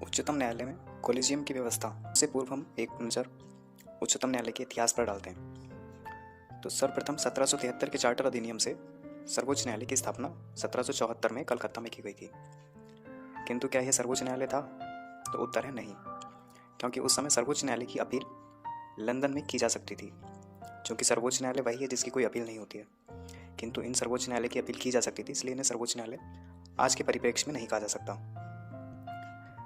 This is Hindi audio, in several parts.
उच्चतम न्यायालय में कोलिजियम की व्यवस्था से पूर्व हम एक नज़र उच्चतम न्यायालय के इतिहास पर डालते हैं। तो सर्वप्रथम 1773 के चार्टर अधिनियम से सर्वोच्च न्यायालय की स्थापना 1774 में कलकत्ता में की गई थी। किंतु क्या यह सर्वोच्च न्यायालय था? तो उत्तर है नहीं, क्योंकि उस समय सर्वोच्च न्यायालय की अपील लंदन में की जा सकती थी। क्योंकि सर्वोच्च न्यायालय वही है जिसकी कोई अपील नहीं होती है, किंतु इन सर्वोच्च न्यायालय की अपील की जा सकती थी, इसलिए इन्हें सर्वोच्च न्यायालय आज के परिप्रेक्ष्य में नहीं कहा जा सकता।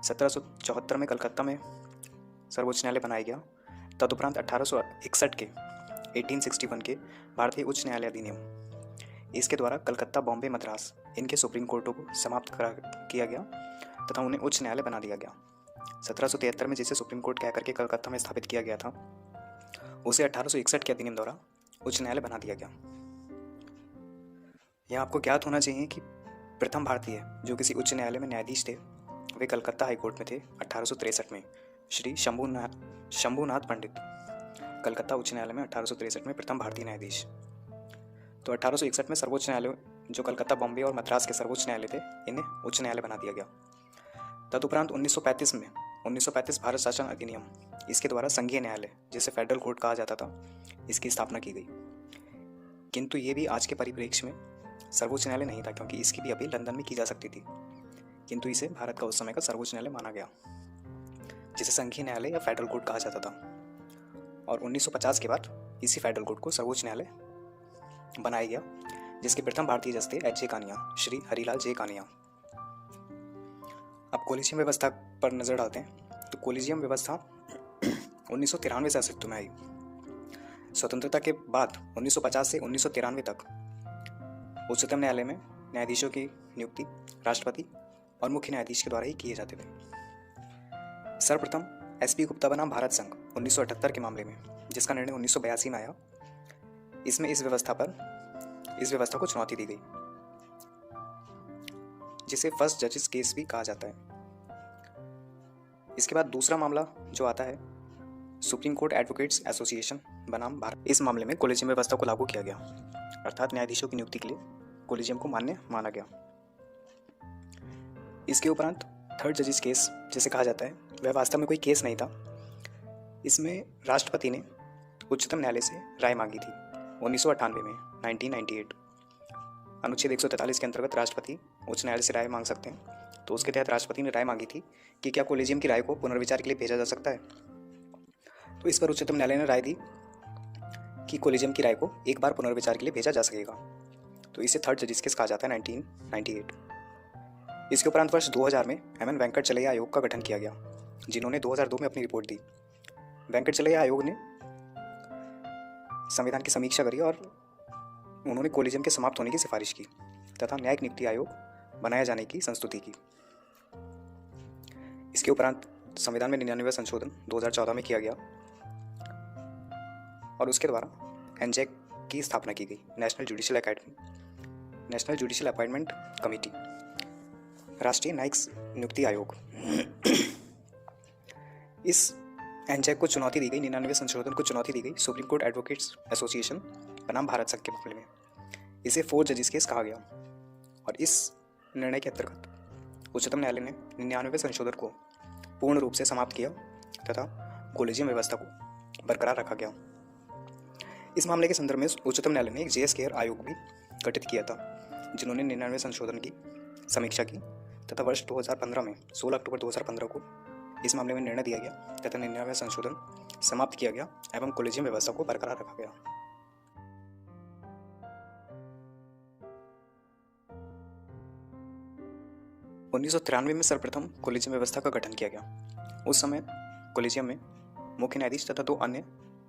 1774 में कलकत्ता में सर्वोच्च न्यायालय बनाया गया। तदुपरांत 1861 के 1861 के भारतीय उच्च न्यायालय अधिनियम, इसके द्वारा कलकत्ता, बॉम्बे, मद्रास इनके सुप्रीम कोर्टों को समाप्त किया गया तथा उन्हें उच्च न्यायालय बना दिया गया। 1773 में जिसे सुप्रीम कोर्ट कह करके कलकत्ता में स्थापित किया गया था, उसे 1861 के अधिनियम द्वारा उच्च न्यायालय बना दिया गया। यह आपको ज्ञात होना चाहिए कि प्रथम भारतीय जो किसी उच्च न्यायालय में न्यायाधीश थे वे कलकत्ता हाईकोर्ट में थे 1863 में। श्री शंभुनाथ पंडित कलकत्ता उच्च न्यायालय में 1863 में प्रथम भारतीय न्यायाधीश। तो 1861 में सर्वोच्च न्यायालय जो कलकत्ता, बॉम्बे और मद्रास के सर्वोच्च न्यायालय थे, इन्हें उच्च न्यायालय बना दिया गया। तदुपरांत 1935 भारत शासन अधिनियम, इसके द्वारा संघीय न्यायालय जिसे फेडरल कोर्ट कहा जाता था, इसकी स्थापना की गई। किंतु ये भी आज के परिप्रेक्ष्य में सर्वोच्च न्यायालय नहीं था, क्योंकि इसकी भी अपील लंदन में की जा सकती थी, किंतु इसे भारत का उस समय का सर्वोच्च न्यायालय माना गया, जिसे संघीय न्यायालय या फेडरल कोर्ट कहा जाता था। और 1950 के बाद इसी फेडरल कोर्ट को सर्वोच्च न्यायालय बनाया गया, जिसके प्रथम भारतीय जज थे एच जे कानिया, श्री हरिलाल जे कानिया। अब कोलिजियम व्यवस्था पर नजर डालते हैं। तो कोलिजियम व्यवस्था 1993 से अस्तित्व में आई। स्वतंत्रता के बाद 1950 से 1993 तक उच्चतम न्यायालय में न्यायाधीशों की नियुक्ति राष्ट्रपति और मुख्य न्यायाधीश के द्वारा ही किए जाते थे। सर्वप्रथम एसपी गुप्ता बना भारत संघ 1978 के मामले में, जिसका निर्णय 1982 में आया। इसमें इस व्यवस्था को चुनौती दी गई, जिसे फर्स्ट जजेस केस भी कहा जाता है। इसके बाद दूसरा मामला जो आता है, सुप्रीम कोर्ट एडवोकेट्स एसोसिएशन बनाम भारत। इस मामले में कोलिजियम व्यवस्था को लागू किया गया, अर्थात न्यायाधीशों की नियुक्ति के लिए कोलिजियम को मान्य माना गया। इसके उपरांत थर्ड जजेस केस जिसे कहा जाता है, वह वास्तव में कोई केस नहीं था। इसमें राष्ट्रपति ने उच्चतम न्यायालय से राय मांगी थी 1998 में, 1998। अनुच्छेद 143 के अंतर्गत राष्ट्रपति उच्च न्यायालय से राय मांग सकते हैं। तो उसके तहत राष्ट्रपति ने राय मांगी थी कि क्या कोलिजियम की राय को पुनर्विचार के लिए भेजा जा सकता है। तो इस पर उच्चतम न्यायालय ने राय दी कि कोलिजियम की राय को एक बार पुनर्विचार के लिए भेजा जा सकेगा। तो इसे थर्ड जजेस केस कहा जाता है, 1998। इसके उपरांत वर्ष 2000 में एम.एन. वेंकटचलैया आयोग का गठन किया गया, जिन्होंने 2002 में अपनी रिपोर्ट दी। वेंकटचलैया आयोग ने संविधान की समीक्षा करी और उन्होंने कोलिजियम के समाप्त होने की सिफारिश की तथा न्यायिक नियुक्ति आयोग बनाए जाने की संस्तुति की। इसके उपरांत संविधान में 99 संशोधन 2014 में किया गया और उसके द्वारा एनजैक की स्थापना की गई, नेशनल जुडिशियल अपॉइंटमेंट कमेटी, राष्ट्रीय न्यायिक नियुक्ति आयोग। इस एनजैक को चुनौती दी गई, 99 संशोधन को चुनौती दी गई सुप्रीम कोर्ट एडवोकेट्स एसोसिएशन बनाम भारत संघ के मामले में। इसे 4 जजेस केस कहा गया और इस निर्णय के अंतर्गत उच्चतम न्यायालय ने 99 संशोधन को पूर्ण रूप से समाप्त किया तथा कोलिजियम व्यवस्था को बरकरार रखा गया। इस मामले के संदर्भ में उच्चतम न्यायालय ने एक जेएस केयर आयोग भी गठित किया था, जिन्होंने 99 संशोधन की समीक्षा की तथा वर्ष 2015 में 16 अक्टूबर 2015 को इस मामले में निर्णय दिया गया तथा 99 संशोधन समाप्त किया गया एवं कोलिजियम व्यवस्था को बरकरार रखा गया। उन्नीस में सर्वप्रथम कोलिजियम व्यवस्था का गठन किया गया। उस समय कोलिजियम में मुख्य न्यायाधीश तथा 2 अन्य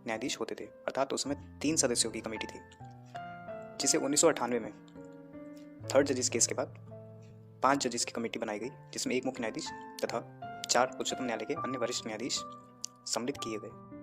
न्यायाधीश होते थे, अर्थात उस समय 3 सदस्यों की कमेटी थी, जिसे 1998 में थर्ड जजेस केस के बाद 5 जजेस की कमेटी बनाई गई, जिसमें 1 मुख्य न्यायाधीश तथा 4 उच्चतम न्यायालय के अन्य वरिष्ठ न्यायाधीश सम्मिलित किए गए।